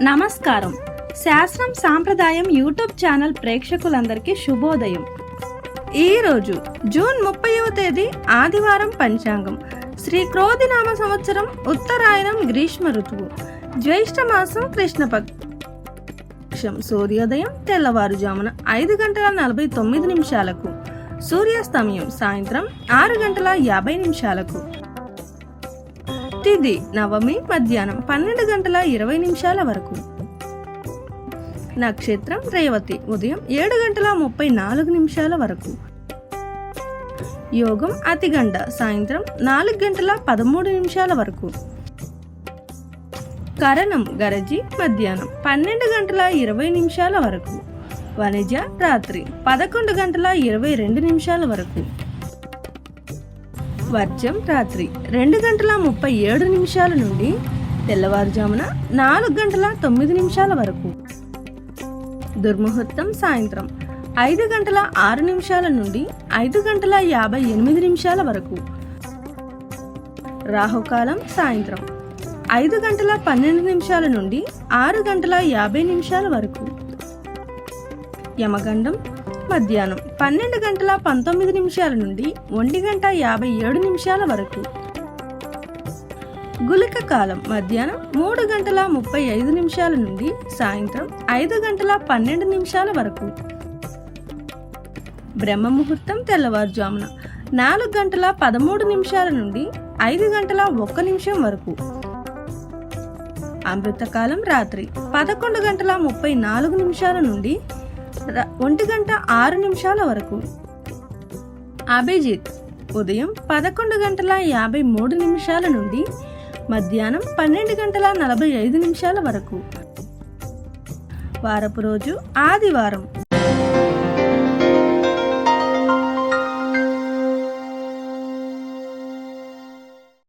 నమస్కారం. శాస్త్రం సాంప్రదాయం యూట్యూబ్ ఛానల్ ప్రేక్షకులందరికీ శుభోదయం. ఈరోజు జూన్ 30వ తేదీ ఆదివారం. పంచాంగం శ్రీ క్రోధినామ సంవత్సరం, ఉత్తరాయణం, గ్రీష్మ ఋతువు, జ్యేష్ఠ మాసం, కృష్ణపక్షం. సూర్యోదయం తెల్లవారుజామున 5:49 సూర్యాస్తమయం సాయంత్రం 6:50 తిథి నవమి మధ్యాహ్నం 12:20 వరకు. నక్షత్రం రేవతి ఉదయం 7:34 వరకు. యోగం అతిగండ సాయంత్రం 4:13 వరకు. కరణం గరజి మధ్యాహ్నం 12:20 వరకు. వనిజ రాత్రి 11:22 వరకు. వర్జం రాత్రి 2:37 నుండి తెల్లవారుజామున 4:09 వరకు. దుర్ముహూర్తం సాయంత్రం 5:06 నుండి 5:58 వరకు. రాహుకాలం సాయంత్రం 5:12 నుండి 6:50 వరకు. యమగండం మధ్యాహ్నం 12:19 నుండి 1:57 వరకు. గుళిక కాలం మధ్యాహ్నం 3:35 నుండి సాయంత్రం 5:12 వరకు. బ్రహ్మ ముహూర్తం తెల్లవారుజామున 4:13 నుండి 5:01 వరకు. అమృతకాలం రాత్రి 11:34 నుండి 1:06 వరకు. అభిజిత్ ఉదయం 11:53 నుండి మధ్యాహ్నం 12:45 వరకు. వారపు రోజు ఆదివారం.